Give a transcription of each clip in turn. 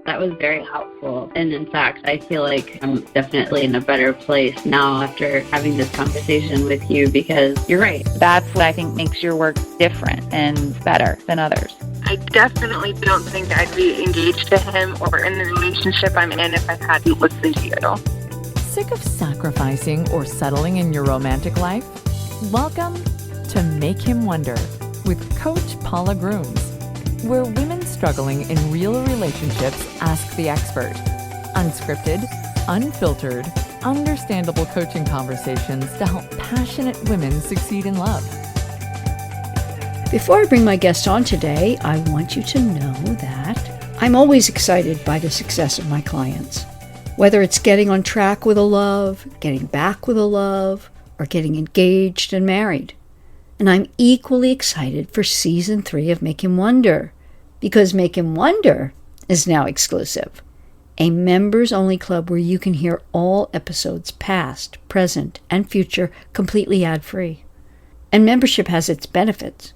That was very helpful. And in fact, I feel like I'm definitely in a better place now after having this conversation with you, because you're right. That's what I think makes your work different and better than others. I definitely don't think I'd be engaged to him or in the relationship I'm in if I hadn't listened to you. Sick of sacrificing or settling in your romantic life? Welcome to Make Him Wonder with Coach Paula Grooms, where women struggling in real relationships ask the expert. Unscripted, unfiltered, understandable coaching conversations to help passionate women succeed in love. Before I bring my guest on today, I want you to know that I'm always excited by the success of my clients. Whether it's getting on track with a love, getting back with a love, or getting engaged and married. And I'm equally excited for Season 3 of Make Him Wonder, because Make Him Wonder is now exclusive. A members-only club where you can hear all episodes past, present, and future completely ad-free. And membership has its benefits.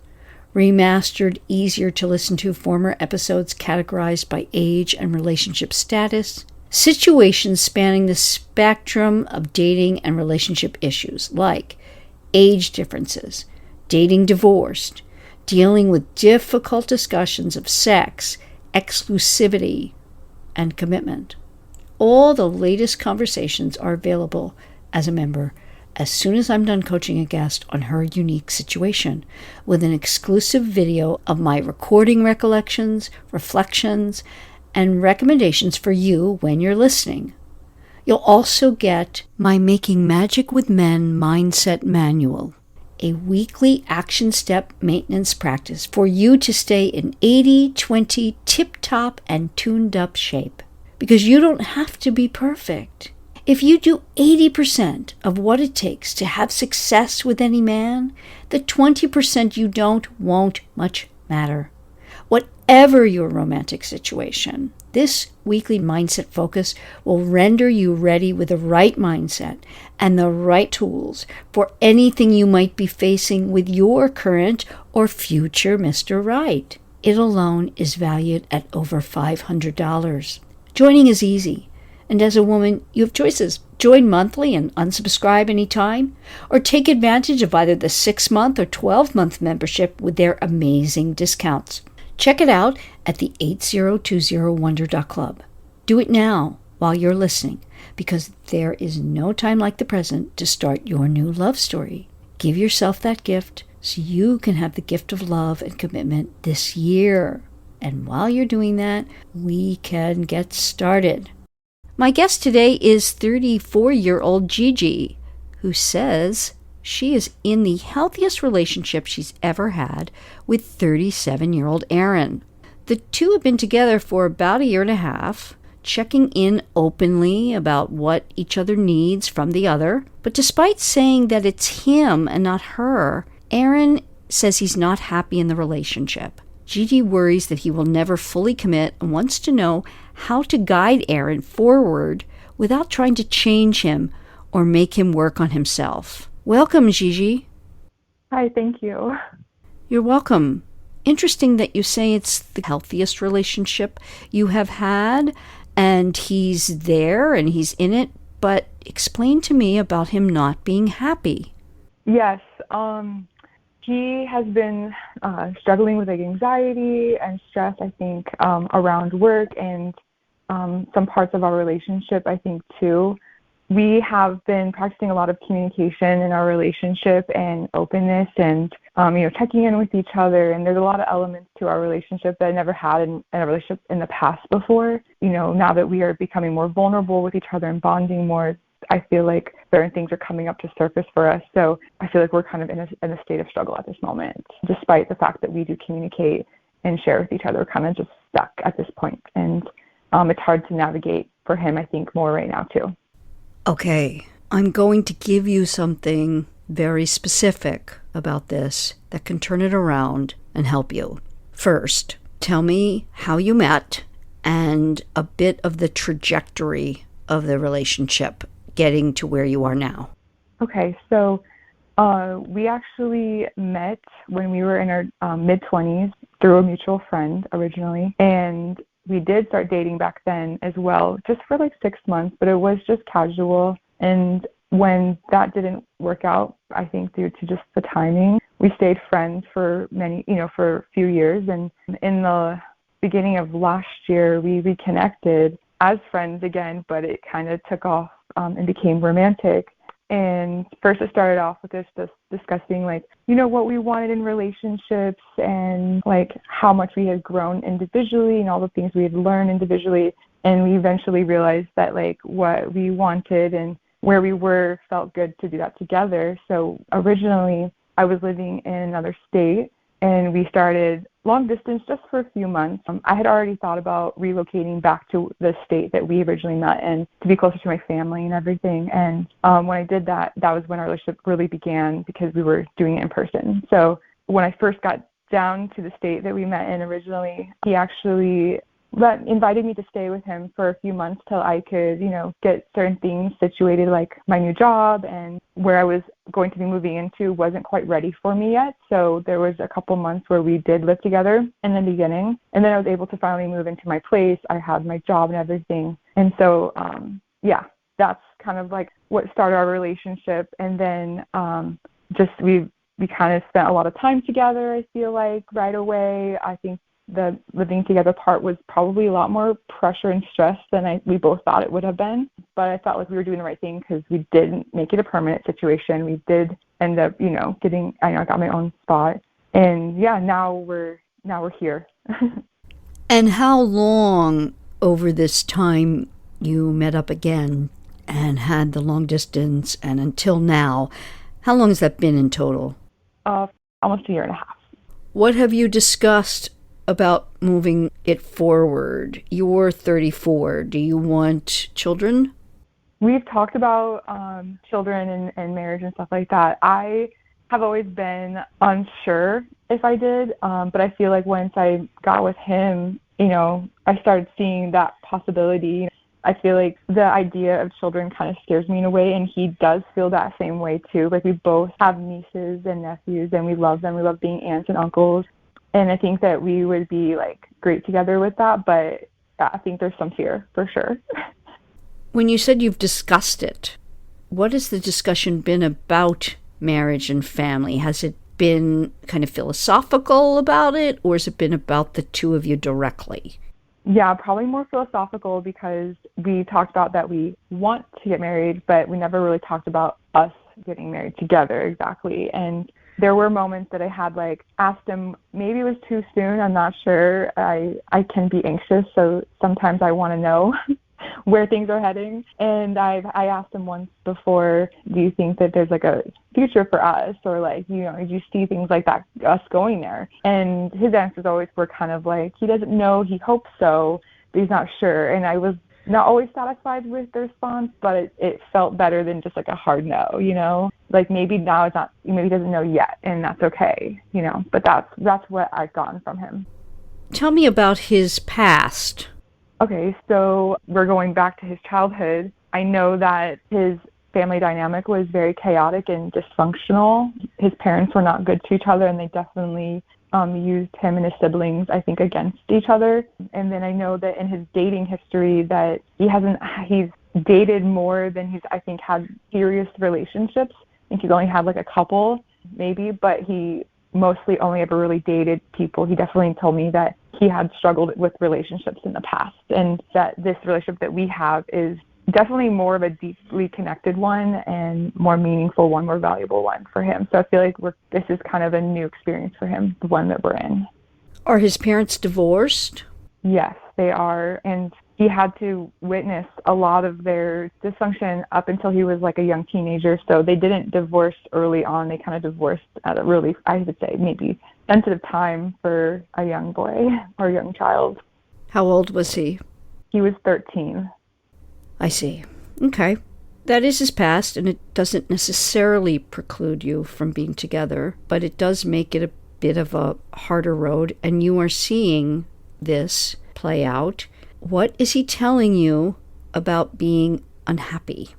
Remastered, easier to listen to former episodes categorized by age and relationship status. Situations spanning the spectrum of dating and relationship issues like age differences, dating divorced, dealing with difficult discussions of sex, exclusivity, and commitment. All the latest conversations are available as a member as soon as I'm done coaching a guest on her unique situation, with an exclusive video of my recording recollections, reflections, and recommendations for you when you're listening. You'll also get my Making Magic with Men Mindset Manual, a weekly action step maintenance practice for you to stay in 80-20 tip-top and tuned-up shape. Because you don't have to be perfect. If you do 80% of what it takes to have success with any man, the 20% you don't won't much matter. Whatever your romantic situation, this weekly mindset focus will render you ready with the right mindset and the right tools for anything you might be facing with your current or future Mr. Right. It alone is valued at over $500. Joining is easy, and as a woman, you have choices. Join monthly and unsubscribe anytime, or take advantage of either the 6-month or 12-month membership with their amazing discounts. Check it out at the 8020wonder.club. Do it now while you're listening, because there is no time like the present to start your new love story. Give yourself that gift so you can have the gift of love and commitment this year. And while you're doing that, we can get started. My guest today is 34-year-old Gigi, who says she is in the healthiest relationship she's ever had with 37-year-old Aaron. The two have been together for about a year and a half, checking in openly about what each other needs from the other. But despite saying that it's him and not her, Aaron says he's not happy in the relationship. Gigi worries that he will never fully commit and wants to know how to guide Aaron forward without trying to change him or make him work on himself. Welcome, Gigi. Hi, thank you. You're welcome. Interesting that you say it's the healthiest relationship you have had, and he's there and he's in it, but explain to me about him not being happy. Yes, he has been struggling with anxiety and stress, I think, around work and some parts of our relationship, I think, too. We have been practicing a lot of communication in our relationship and openness and, checking in with each other. And there's a lot of elements to our relationship that I never had in a relationship in the past before. Now that we are becoming more vulnerable with each other and bonding more, I feel like certain things are coming up to surface for us. So I feel like we're kind of in a state of struggle at this moment, despite the fact that we do communicate and share with each other. We're kind of just stuck at this point. And it's hard to navigate for him, I think, more right now, too. Okay, I'm going to give you something very specific about this that can turn it around and help you. First, tell me how you met and a bit of the trajectory of the relationship getting to where you are now. Okay, so we actually met when we were in our mid-20s through a mutual friend originally, and we did start dating back then as well, just for like 6 months, but it was just casual. And when that didn't work out, I think due to just the timing, we stayed friends for for a few years. And in the beginning of last year, we reconnected as friends again, but it kind of took off and became romantic. And first it started off with just discussing what we wanted in relationships and how much we had grown individually and all the things we had learned individually. And we eventually realized that what we wanted and where we were felt good to do that together. So originally I was living in another state and we started long distance just for a few months. I had already thought about relocating back to the state that we originally met in to be closer to my family and everything. And when I did that, that was when our relationship really began because we were doing it in person. So when I first got down to the state that we met in originally, he actually invited me to stay with him for a few months till I could, get certain things situated, like my new job and where I was going to be moving into wasn't quite ready for me yet. So there was a couple months where we did live together in the beginning. And then I was able to finally move into my place. I had my job and everything. And so, that's kind of what started our relationship. And then we kind of spent a lot of time together, I feel like, right away. I think the living together part was probably a lot more pressure and stress than we both thought it would have been. But I felt like we were doing the right thing because we didn't make it a permanent situation. We did end up, I got my own spot. And now we're here. And how long over this time you met up again and had the long distance and until now, how long has that been in total? Almost a year and a half. What have you discussed about moving it forward? You're 34. Do you want children? We've talked about children and marriage and stuff like that. I have always been unsure if I did, but I feel like once I got with him, I started seeing that possibility. I feel like the idea of children kind of scares me in a way, and he does feel that same way too. We both have nieces and nephews, and we love them. We love being aunts and uncles. And I think that we would be great together with that, but I think there's some fear for sure. When you said you've discussed it, what has the discussion been about marriage and family? Has it been kind of philosophical about it, or has it been about the two of you directly? Yeah, probably more philosophical because we talked about that we want to get married, but we never really talked about us getting married together exactly. And there were moments that I had asked him, maybe it was too soon, I'm not sure. I can be anxious, so sometimes I want to know where things are heading. And I asked him once before, do you think that there's a future for us, or do you see things like that, us going there? And his answers always were kind of he doesn't know, he hopes so, but he's not sure. And I was not always satisfied with the response, but it felt better than just a hard no, maybe now it's not, maybe he doesn't know yet, and that's okay, but that's what I've gotten from him. Tell me about his past. Okay, so we're going back to his childhood. I know that his family dynamic was very chaotic and dysfunctional. His parents were not good to each other, and they definitely used him and his siblings, I think, against each other. And then I know that in his dating history that he's dated more than he's, I think, had serious relationships. I think he's only had a couple, maybe, but he mostly only ever really dated people. He definitely told me that he had struggled with relationships in the past, and that this relationship that we have is definitely more of a deeply connected one and more meaningful one, more valuable one for him. So I feel like this is kind of a new experience for him, the one that we're in. Are his parents divorced? Yes, they are. And he had to witness a lot of their dysfunction up until he was a young teenager. So they didn't divorce early on. They kind of divorced at a really, I would say, maybe sensitive time for a young boy or a young child. How old was he? He was 13. I see. Okay. That is his past, and it doesn't necessarily preclude you from being together, but it does make it a bit of a harder road, and you are seeing this play out. What is he telling you about being unhappy?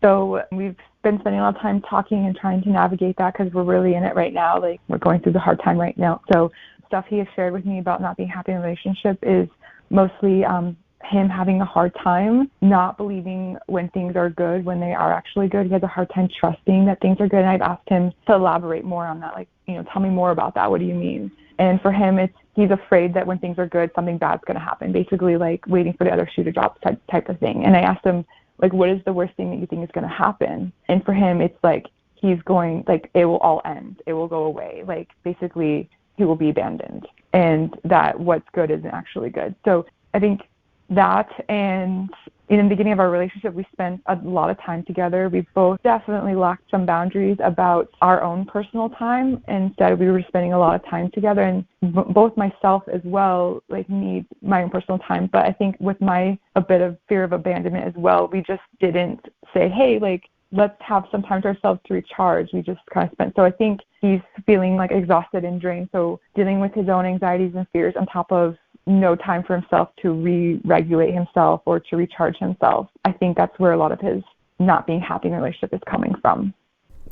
So we've been spending a lot of time talking and trying to navigate that because we're really in it right now. We're going through the hard time right now. So stuff he has shared with me about not being happy in a relationship is mostly him having a hard time not believing when things are good, when they are actually good. He has a hard time trusting that things are good. And I've asked him to elaborate more on that, like, tell me more about that. What do you mean? And for him, he's afraid that when things are good, something bad's going to happen, basically like waiting for the other shoe to drop type of thing. And I asked him, like, what is the worst thing that you think is going to happen? And for him, it's like he's going, like, it will all end. It will go away. Like, basically, he will be abandoned. And that what's good isn't actually good. So I think that, and in the beginning of our relationship, we spent a lot of time together. We both definitely lacked some boundaries about our own personal time. Instead, we were spending a lot of time together, and both myself as well, like, need my own personal time. But I think with a bit of fear of abandonment as well, we just didn't say, hey, like, let's have some time to ourselves to recharge. We just kind of spent. So I think he's feeling like exhausted and drained. So dealing with his own anxieties and fears on top of no time for himself to re-regulate himself or to recharge himself. I think that's where a lot of his not being happy in a relationship is coming from.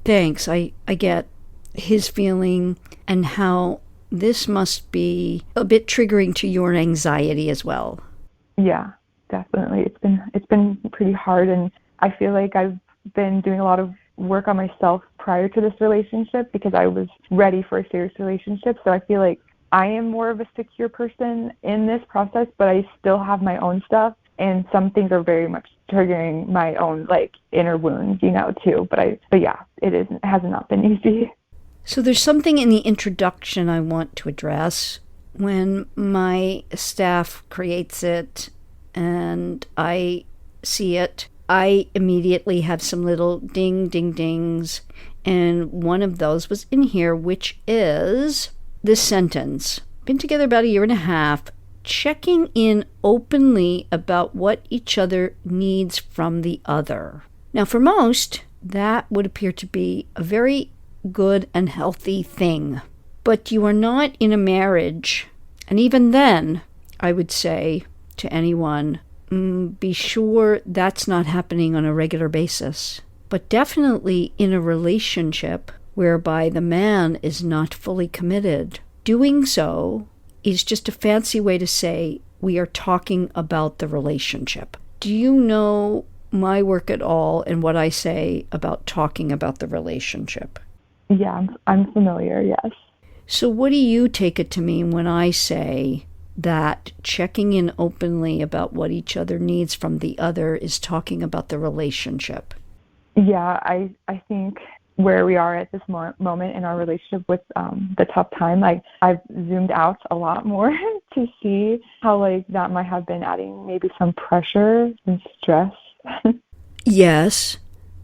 Thanks. I get his feeling and how this must be a bit triggering to your anxiety as well. Yeah, definitely. It's been pretty hard, and I feel like I've been doing a lot of work on myself prior to this relationship because I was ready for a serious relationship. So I feel like I am more of a secure person in this process, but I still have my own stuff, and some things are very much triggering my own, like, inner wounds, too. But yeah, it has not been easy. So there's something in the introduction I want to address. When my staff creates it and I see it, I immediately have some little ding, ding, dings. And one of those was in here, which is this sentence. Been together about a year and a half, checking in openly about what each other needs from the other. Now, for most, that would appear to be a very good and healthy thing. But you are not in a marriage. And even then, I would say to anyone, be sure that's not happening on a regular basis. But definitely in a relationship whereby the man is not fully committed. Doing so is just a fancy way to say we are talking about the relationship. Do you know my work at all and what I say about talking about the relationship? Yeah, I'm familiar, yes. So what do you take it to mean when I say that checking in openly about what each other needs from the other is talking about the relationship? Yeah, I think where we are at this moment in our relationship with the tough time, like, I've zoomed out a lot more to see how, like, that might have been adding maybe some pressure and stress. Yes,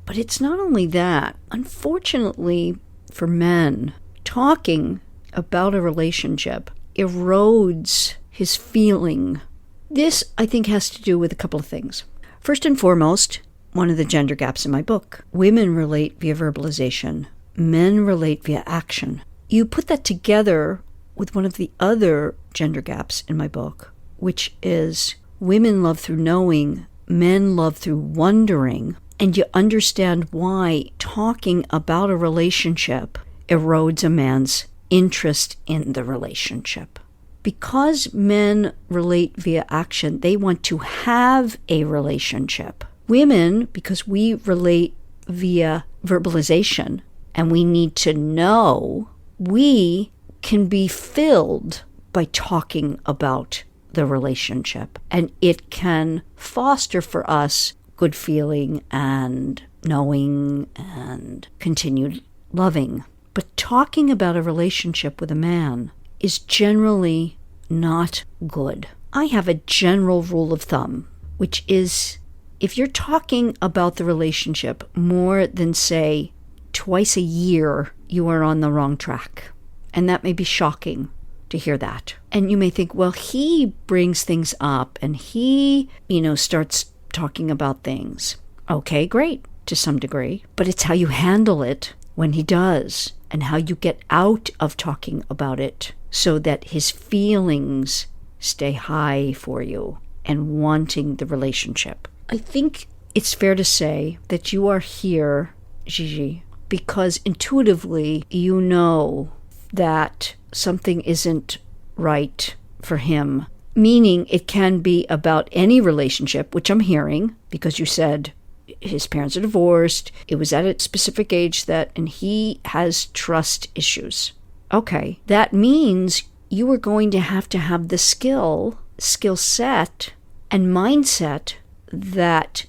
but it's not only that. Unfortunately for men, talking about a relationship erodes his feeling. This, I think, has to do with a couple of things. First and foremost, one of the gender gaps in my book. Women relate via verbalization. Men relate via action. You put that together with one of the other gender gaps in my book, which is women love through knowing, men love through wondering, and you understand why talking about a relationship erodes a man's interest in the relationship. Because men relate via action, they want to have a relationship. Women, because we relate via verbalization and we need to know, we can be filled by talking about the relationship. And it can foster for us good feeling and knowing and continued loving. But talking about a relationship with a man is generally not good. I have a general rule of thumb, which is if you're talking about the relationship more than, say, twice a year, you are on the wrong track. And that may be shocking to hear that. And you may think, well, he brings things up and he, starts talking about things. Okay, great, to some degree. But it's how you handle it when he does and how you get out of talking about it so that his feelings stay high for you and wanting the relationship. I think it's fair to say that you are here, Gigi, because intuitively you know that something isn't right for him meaning it can be about any relationship, which I'm hearing because you said his parents are divorced, it was at a specific age and he has trust issues. Okay, that means you are going to have the skill set, and mindset that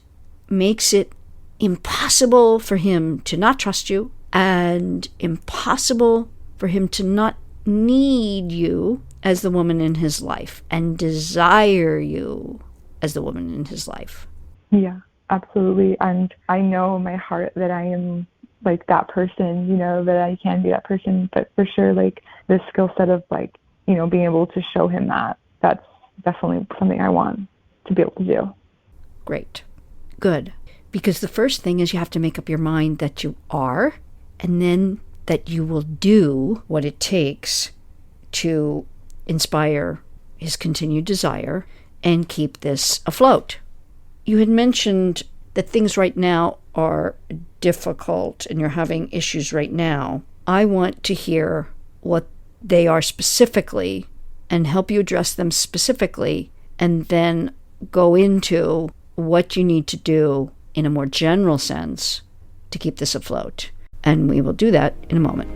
makes it impossible for him to not trust you and impossible for him to not need you as the woman in his life and desire you as the woman in his life. Yeah, absolutely. And I know in my heart that I am like that person, you know, that I can be that person, but for sure, like the skill set of like, you know, being able to show him that's definitely something I want to be able to do. Great. Good. Because the first thing is you have to make up your mind that you are, and then that you will do what it takes to inspire his continued desire and keep this afloat. You had mentioned that things right now are difficult and you're having issues right now. I want to hear what they are specifically and help you address them specifically, and then go into what you need to do in a more general sense to keep this afloat. And we will do that in a moment.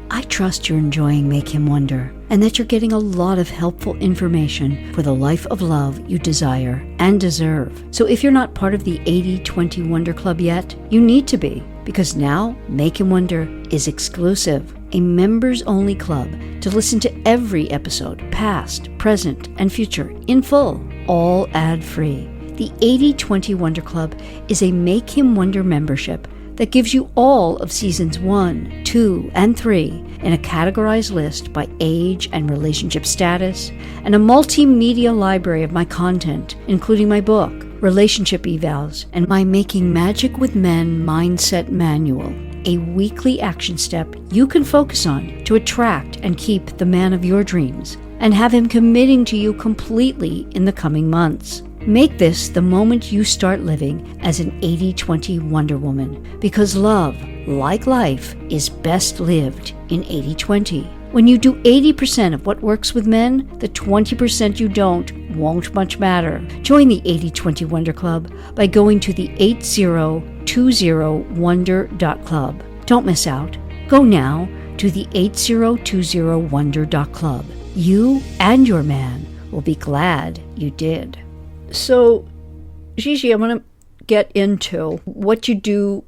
I trust you're enjoying Make Him Wonder, and that you're getting a lot of helpful information for the life of love you desire and deserve. So if you're not part of the 80/20 Wonder Club yet, you need to be, because now Make Him Wonder is exclusive, a members-only club to listen to every episode, past, present, and future, in full, all ad-free. The 80/20 Wonder Club is a Make Him Wonder membership that gives you all of seasons 1, 2, and 3 in a categorized list by age and relationship status, and a multimedia library of my content, including my book, Relationship Evals, and my Making Magic with Men Mindset Manual, a weekly action step you can focus on to attract and keep the man of your dreams, and have him committing to you completely in the coming months. Make this the moment you start living as an 80/20 Wonder Woman, because love, like life, is best lived in 80/20. When you do 80% of what works with men, the 20% you don't won't much matter. Join the 80/20 Wonder Club by going to the 8020wonder.club. Don't miss out. Go now to the 8020wonder.club. You and your man will be glad you did. So, Gigi, I want to get into what you do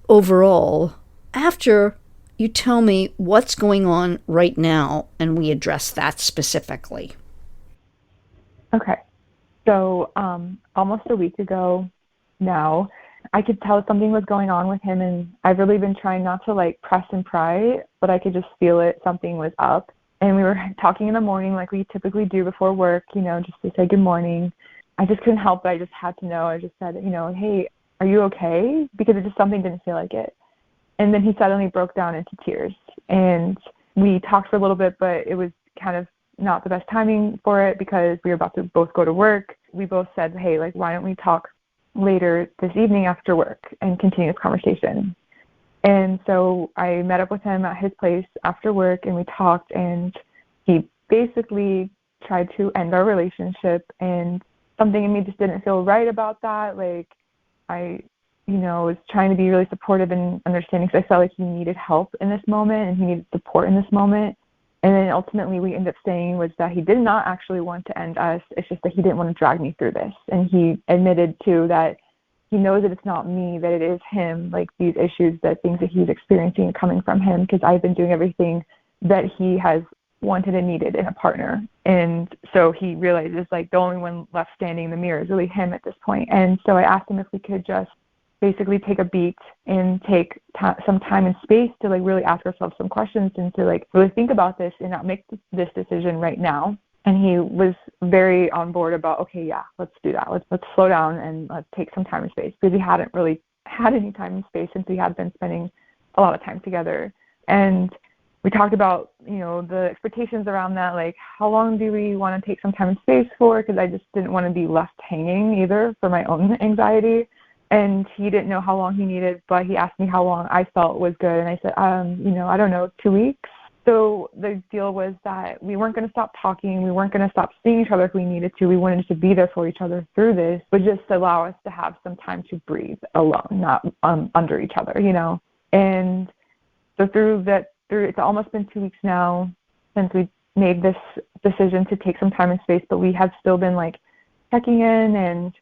overall after you tell me what's going on right now and we address that specifically. Okay. So almost a week ago now, I could tell something was going on with him, and I've really been trying not to like press and pry, but I could just feel it. Something was up. And we were talking in the morning like we typically do before work, you know, just to say good morning. I just couldn't help it. I just had to know. I just said, you know, hey, are you okay? Because it just something didn't feel like it. And then he suddenly broke down into tears. And we talked for a little bit, but it was kind of not the best timing for it because we were about to both go to work. We both said, hey, like, why don't we talk later this evening after work and continue this conversation? And so I met up with him at his place after work, and we talked, and he basically tried to end our relationship, and something in me just didn't feel right about that. Like, I, you know, was trying to be really supportive and understanding because I felt like he needed help in this moment and he needed support in this moment. And then ultimately we ended up saying was that he did not actually want to end us. It's just that he didn't want to drag me through this. And he admitted too that he knows that it's not me, that it is him, like these issues, that things that he's experiencing are coming from him because I've been doing everything that he has wanted and needed in a partner. And so he realizes like the only one left standing in the mirror is really him at this point. And so I asked him if we could just basically take a beat and take some time and space to like really ask ourselves some questions and to like really think about this and not make this decision right now. And he was very on board about, okay, yeah, let's do that. Let's slow down and let's take some time and space, because he hadn't really had any time and space since we had been spending a lot of time together. And we talked about, you know, the expectations around that, like how long do we want to take some time and space for, because I just didn't want to be left hanging either for my own anxiety. And he didn't know how long he needed, but he asked me how long I felt was good. And I said, you know, I don't know, 2 weeks. So the deal was that we weren't going to stop talking. We weren't going to stop seeing each other if we needed to. We wanted to be there for each other through this, but just allow us to have some time to breathe alone, not under each other, you know. And so it's almost been 2 weeks now since we made this decision to take some time and space, but we have still been like checking in. And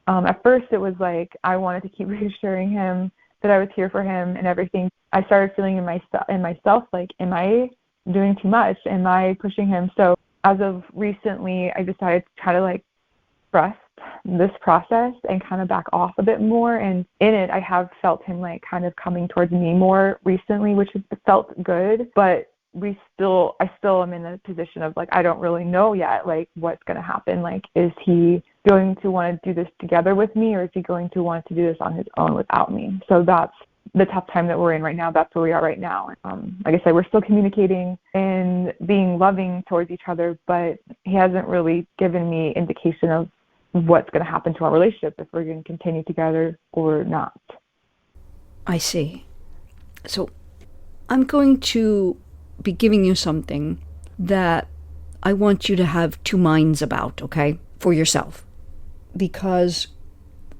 at first it was like I wanted to keep reassuring him that I was here for him and everything. I started feeling in myself like, am I doing too much? Am I pushing him? So as of recently, I decided to try to like trust this process and kind of back off a bit more. And in it, I have felt him like kind of coming towards me more recently, which has felt good. But I still am in a position of like, I don't really know yet, like what's going to happen. Like, is he going to want to do this together with me, or is he going to want to do this on his own without me? So that's the tough time that we're in right now. That's where we are right now. Like I said, we're still communicating and being loving towards each other, but he hasn't really given me indication of what's going to happen to our relationship, if we're going to continue together or not. I see. So I'm going to be giving you something that I want you to have two minds about, okay, for yourself. Because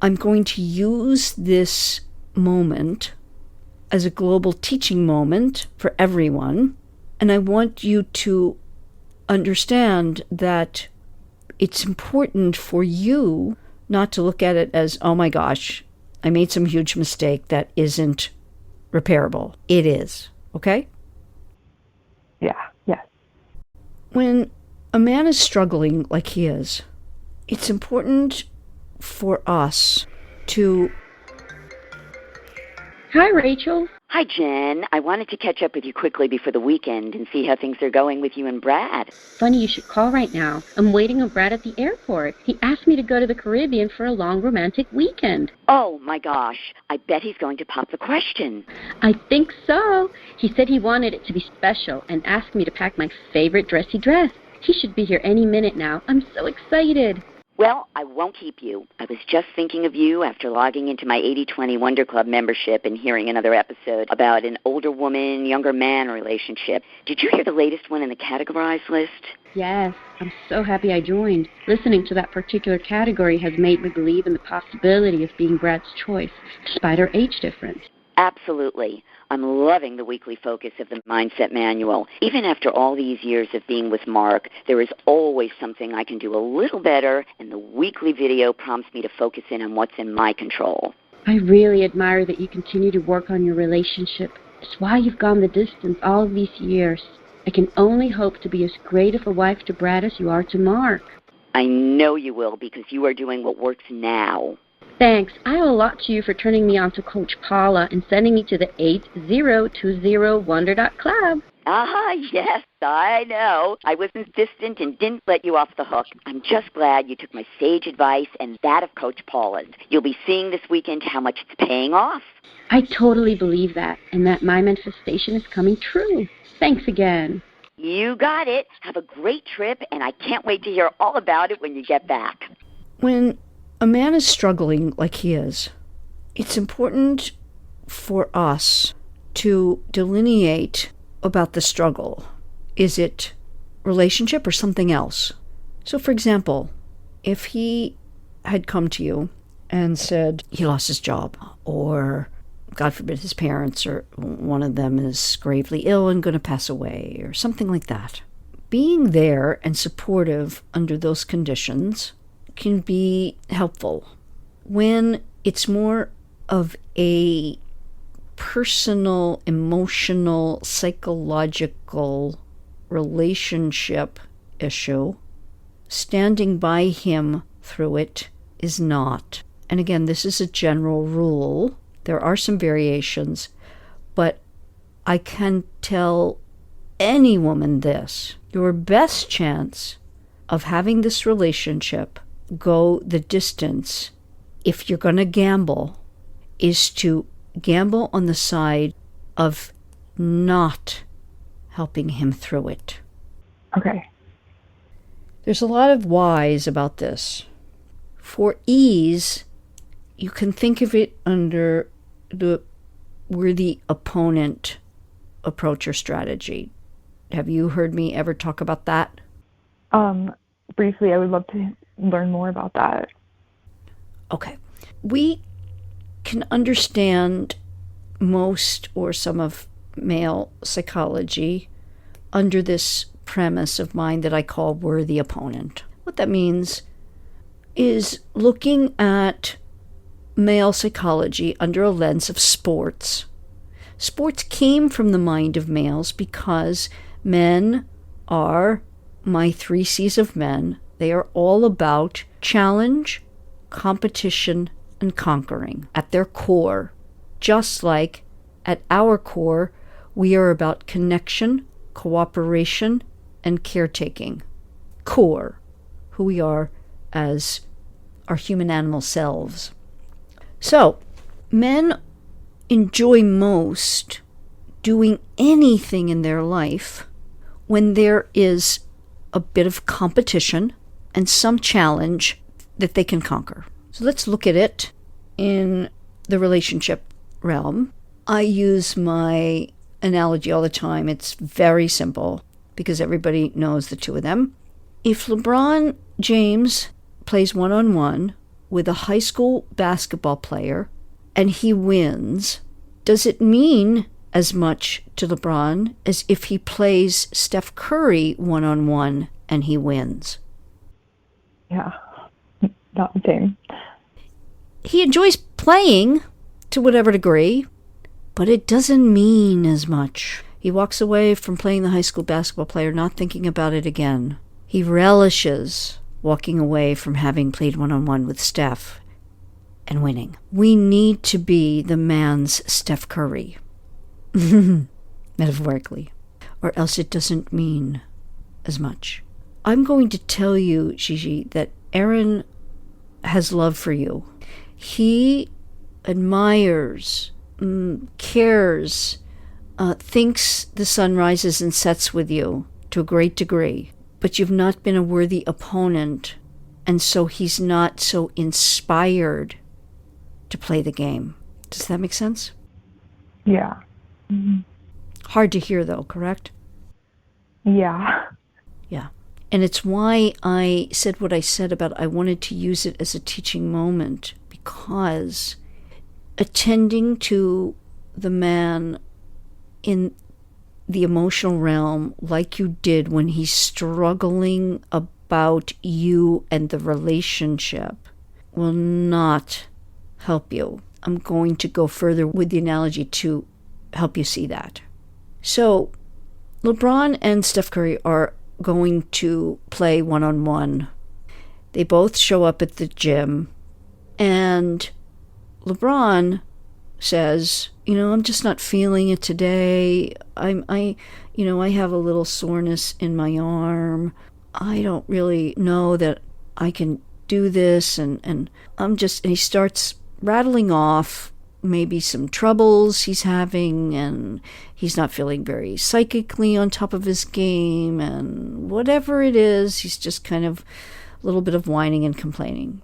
I'm going to use this moment as a global teaching moment for everyone. And I want you to understand that it's important for you not to look at it as, oh my gosh, I made some huge mistake that isn't repairable. It is, okay? Yeah. When a man is struggling like he is, it's important for us to... Hi, Rachel. Hi, Jen. I wanted to catch up with you quickly before the weekend and see how things are going with you and Brad. Funny you should call right now. I'm waiting on Brad at the airport. He asked me to go to the Caribbean for a long romantic weekend. Oh, my gosh. I bet he's going to pop the question. I think so. He said he wanted it to be special and asked me to pack my favorite dressy dress. He should be here any minute now. I'm so excited. Well, I won't keep you. I was just thinking of you after logging into my 80/20 Wonder Club membership and hearing another episode about an older woman, younger man relationship. Did you hear the latest one in the categorized list? Yes, I'm so happy I joined. Listening to that particular category has made me believe in the possibility of being Brad's choice, despite our age difference. Absolutely. I'm loving the weekly focus of the Mindset Manual. Even after all these years of being with Mark, there is always something I can do a little better, and the weekly video prompts me to focus in on what's in my control. I really admire that you continue to work on your relationship. It's why you've gone the distance all of these years. I can only hope to be as great of a wife to Brad as you are to Mark. I know you will, because you are doing what works now. Thanks. I owe a lot to you for turning me on to Coach Paula and sending me to the 8020wonder.club. Ah, yes, I know. I was insistent and didn't let you off the hook. I'm just glad you took my sage advice and that of Coach Paula's. You'll be seeing this weekend how much it's paying off. I totally believe that, and that my manifestation is coming true. Thanks again. You got it. Have a great trip, and I can't wait to hear all about it when you get back. When a man is struggling like he is, it's important for us to delineate about the struggle. Is it relationship or something else? So, for example, if he had come to you and said he lost his job, or God forbid his parents or one of them is gravely ill and going to pass away, or something like that, being there and supportive under those conditions can be helpful. When it's more of a personal, emotional, psychological relationship issue, standing by him through it is not. And again, this is a general rule. There are some variations, but I can tell any woman this: your best chance of having this relationship go the distance, if you're going to gamble, is to gamble on the side of not helping him through it. Okay. There's a lot of whys about this. For ease, you can think of it under the worthy opponent approach or strategy. Have you heard me ever talk about that? Briefly, I would love to learn more about that. Okay. We can understand most or some of male psychology under this premise of mine that I call worthy opponent. What that means is looking at male psychology under a lens of sports. Sports came from the mind of males because men are my 3 C's of men. They are all about challenge, competition, and conquering at their core. Just like at our core, we are about connection, cooperation, and caretaking. Core, who we are as our human animal selves. So, men enjoy most doing anything in their life when there is a bit of competition and some challenge that they can conquer. So let's look at it in the relationship realm. I use my analogy all the time. It's very simple because everybody knows the two of them. If LeBron James plays one-on-one with a high school basketball player and he wins, does it mean as much to LeBron as if he plays Steph Curry one-on-one and he wins? Yeah, not the same. He enjoys playing to whatever degree, but it doesn't mean as much. He walks away from playing the high school basketball player not thinking about it again. He relishes walking away from having played one-on-one with Steph and winning. We need to be the man's Steph Curry, metaphorically, or else it doesn't mean as much. I'm going to tell you, Gigi, that Aaron has love for you. He admires, cares, thinks the sun rises and sets with you to a great degree, but you've not been a worthy opponent, and so he's not so inspired to play the game. Does that make sense? Yeah. Mm-hmm. Hard to hear, though, correct? Yeah. Yeah. And it's why I said what I said about I wanted to use it as a teaching moment, because attending to the man in the emotional realm like you did when he's struggling about you and the relationship will not help you. I'm going to go further with the analogy to help you see that. So LeBron and Steph Curry are going to play one-on-one. They both show up at the gym, and LeBron says, I'm just not feeling it today. I have a little soreness in my arm. I don't really know that I can do this, and he starts rattling off maybe some troubles he's having, and he's not feeling very psychically on top of his game, and whatever it is, he's just kind of a little bit of whining and complaining.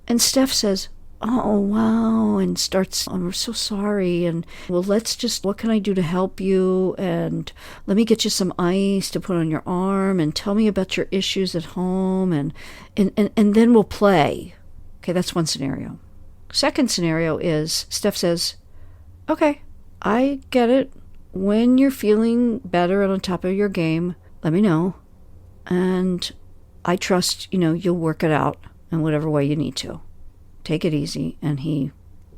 And Steph says, oh, wow, and starts, I'm so sorry, and well, what can I do to help you, and let me get you some ice to put on your arm, and tell me about your issues at home, and then we'll play. Okay, that's one scenario. Second scenario is Steph says, okay, I get it. When you're feeling better and on top of your game, let me know. And I trust, you'll work it out in whatever way you need to. Take it easy. And he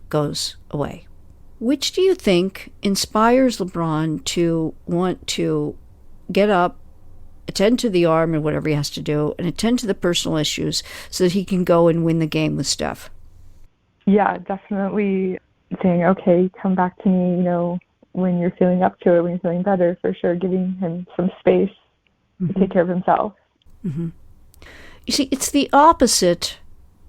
goes away. Which do you think inspires LeBron to want to get up, attend to the arm and whatever he has to do, and attend to the personal issues so that he can go and win the game with Steph? Yeah, definitely saying, okay, come back to me, when you're feeling up to it, when you're feeling better, for sure, giving him some space to take care of himself. Mm-hmm. You see, it's the opposite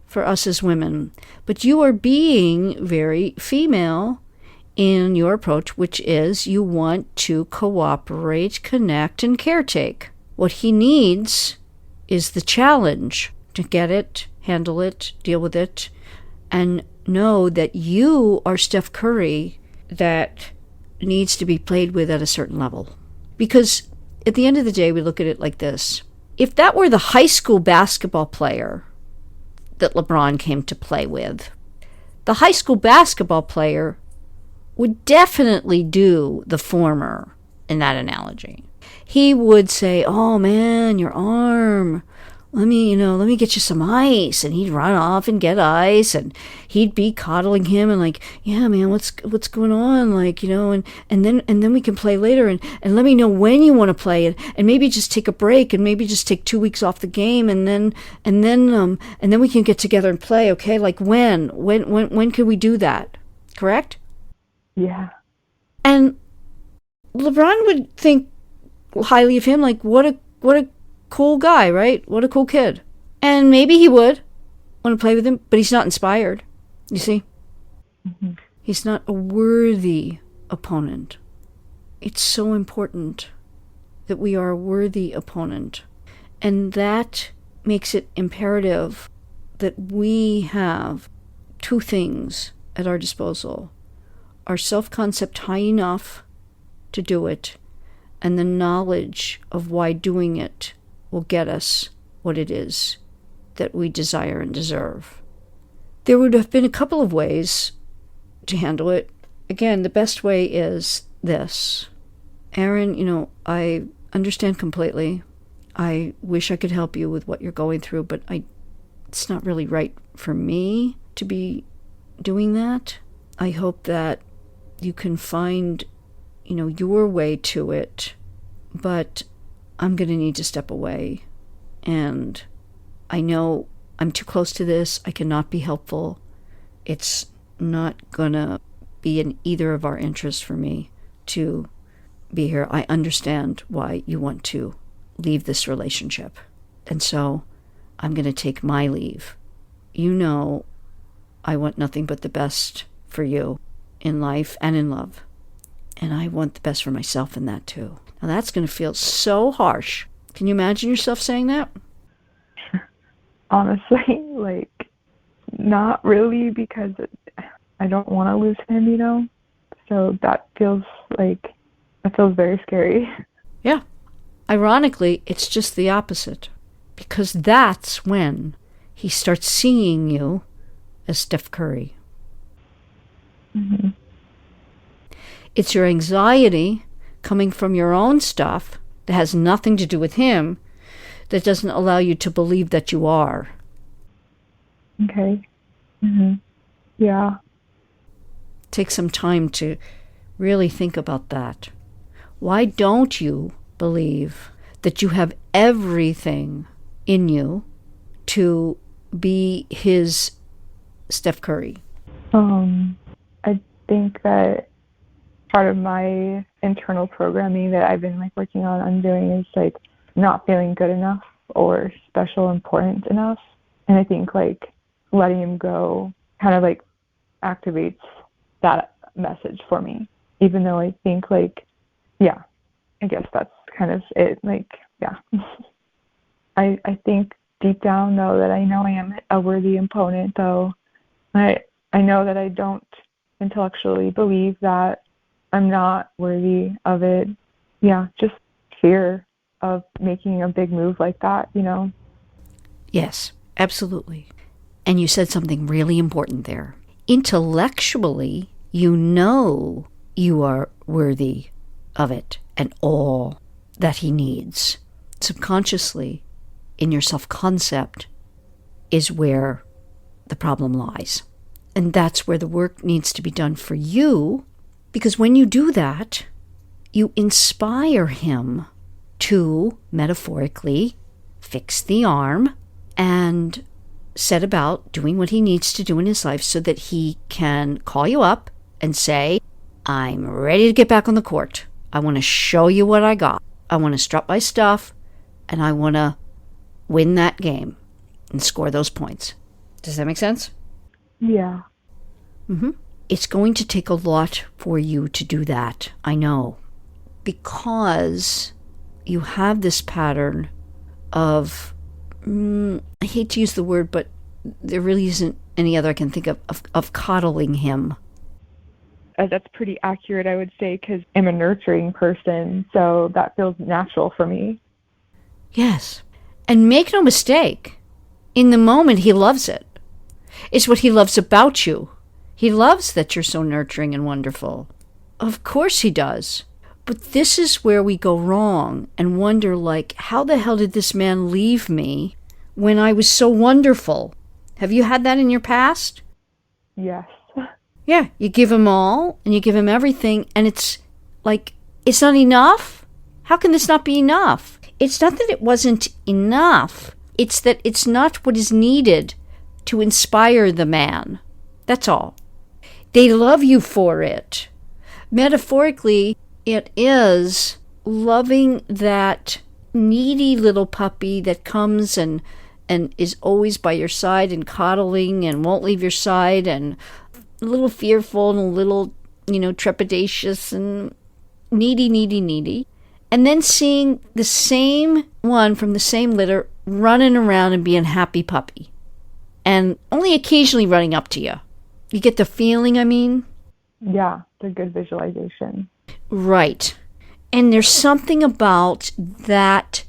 for us as women, but you are being very female in your approach, which is you want to cooperate, connect, and caretake. What he needs is the challenge to get it, handle it, deal with it, and know that you are Steph Curry that needs to be played with at a certain level. Because at the end of the day, we look at it like this. If that were the high school basketball player that LeBron came to play with, the high school basketball player would definitely do the former in that analogy. He would say, oh man, your arm, let me get you some ice. And he'd run off and get ice, and he'd be coddling him and like, yeah, man, what's going on? Like, and then we can play later, and let me know when you want to play, and maybe just take a break, and maybe just take 2 weeks off the game, and then we can get together and play. Okay. Like when could we do that? Correct? Yeah. And LeBron would think highly of him, like what a cool guy, right? What a cool kid. And maybe he would want to play with him, but he's not inspired. You see? Mm-hmm. He's not a worthy opponent. It's so important that we are a worthy opponent. And that makes it imperative that we have two things at our disposal. Our self-concept high enough to do it, and the knowledge of why doing it will get us what it is that we desire and deserve. There would have been a couple of ways to handle it. Again, the best way is this. Aaron, I understand completely. I wish I could help you with what you're going through, but it's not really right for me to be doing that. I hope that you can find, your way to it, but I'm going to need to step away. And I know I'm too close to this. I cannot be helpful. It's not going to be in either of our interests for me to be here. I understand why you want to leave this relationship. And so I'm going to take my leave. I want nothing but the best for you in life and in love. And I want the best for myself in that too. Now that's going to feel so harsh. Can you imagine yourself saying that? Honestly, not really, because I don't want to lose him, So that feels very scary. Yeah. Ironically, it's just the opposite. Because that's when he starts seeing you as Steph Curry. Mm-hmm. It's your anxiety coming from your own stuff that has nothing to do with him that doesn't allow you to believe that you are. Okay. Mm-hmm. Yeah. Take some time to really think about that. Why don't you believe that you have everything in you to be his Steph Curry? I think that part of my internal programming that I've been like working on undoing is like not feeling good enough or special, important enough. And I think like letting him go kind of like activates that message for me, even though I think like, yeah, I guess that's kind of it. Like, yeah. I think deep down though that I know I am a worthy opponent, though I know that I don't intellectually believe that I'm not worthy of it. Yeah, just fear of making a big move like that, you know? Yes, absolutely. And you said something really important there. Intellectually, you know you are worthy of it and all that he needs. Subconsciously, in your self-concept, is where the problem lies. And that's where the work needs to be done for you, because when you do that, you inspire him to, metaphorically, fix the arm and set about doing what he needs to do in his life so that he can call you up and say, I'm ready to get back on the court. I want to show you what I got. I want to strut my stuff, and I want to win that game and score those points. Does that make sense? Yeah. Mm-hmm. It's going to take a lot for you to do that, I know, because you have this pattern of, I hate to use the word, but there really isn't any other I can think of coddling him. That's pretty accurate, I would say, because I'm a nurturing person, so that feels natural for me. Yes. And make no mistake, in the moment he loves it. It's what he loves about you. He loves that you're so nurturing and wonderful. Of course he does. But this is where we go wrong and wonder, like, how the hell did this man leave me when I was so wonderful? Have you had that in your past? Yes. Yeah, you give him all and you give him everything, and it's like, it's not enough? How can this not be enough? It's not that it wasn't enough. It's that it's not what is needed to inspire the man. That's all. They love you for it. Metaphorically, it is loving that needy little puppy that comes and is always by your side and coddling and won't leave your side and a little fearful and a little, trepidatious and needy. And then seeing the same one from the same litter running around and being a happy puppy. And only occasionally running up to you. You get the feeling, I mean? Yeah, it's a good visualization. Right. And there's something about that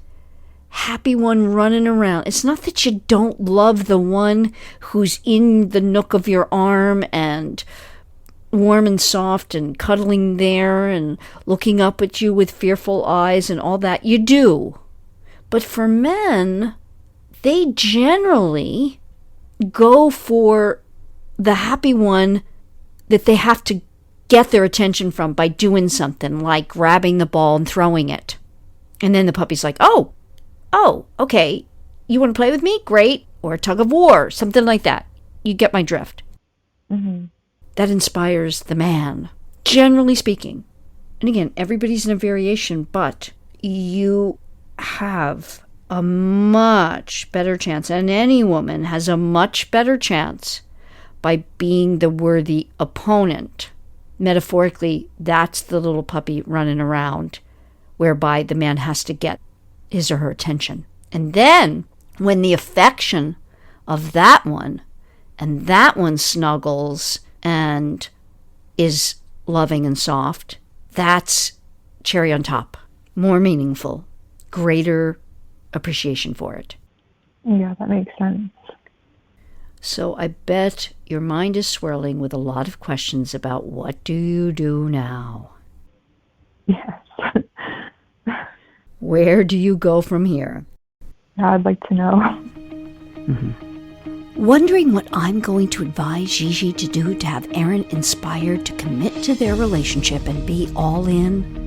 happy one running around. It's not that you don't love the one who's in the nook of your arm and warm and soft and cuddling there and looking up at you with fearful eyes and all that. You do. But for men, they generally go for the happy one that they have to get their attention from by doing something like grabbing the ball and throwing it. And then the puppy's like, oh, okay, you want to play with me? Great. Or a tug of war, something like that. You get my drift. Mm-hmm. That inspires the man, generally speaking. And again, everybody's in a variation, but you have a much better chance, and any woman has a much better chance by being the worthy opponent. Metaphorically, that's the little puppy running around, whereby the man has to get his or her attention. And then, when the affection of that one, and that one snuggles and is loving and soft, that's cherry on top. More meaningful, greater appreciation for it. Yeah, that makes sense. So I bet your mind is swirling with a lot of questions about what do you do now? Yes. Where do you go from here? Yeah, I'd like to know. Mm-hmm. Wondering what I'm going to advise Gigi to do to have Aaron inspired to commit to their relationship and be all in?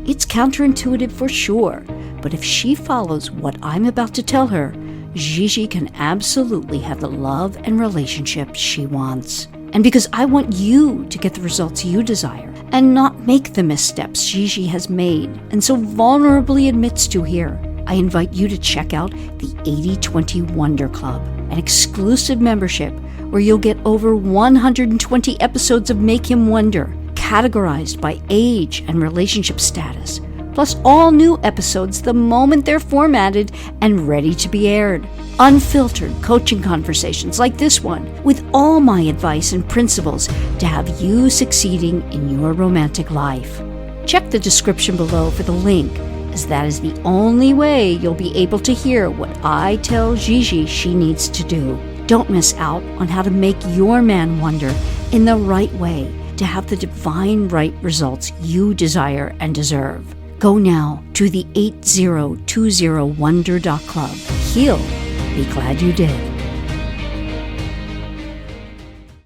It's counterintuitive for sure, but if she follows what I'm about to tell her, Gigi can absolutely have the love and relationship she wants. And because I want you to get the results you desire and not make the missteps Gigi has made and so vulnerably admits to here, I invite you to check out the 80/20 Wonder Club, an exclusive membership where you'll get over 120 episodes of Make Him Wonder, categorized by age and relationship status, plus all new episodes the moment they're formatted and ready to be aired. Unfiltered coaching conversations like this one, with all my advice and principles to have you succeeding in your romantic life. Check the description below for the link, as that is the only way you'll be able to hear what I tell Gigi she needs to do. Don't miss out on how to make your man wonder in the right way to have the divine right results you desire and deserve. Go now to the 8020wonder.club. He'll be glad you did.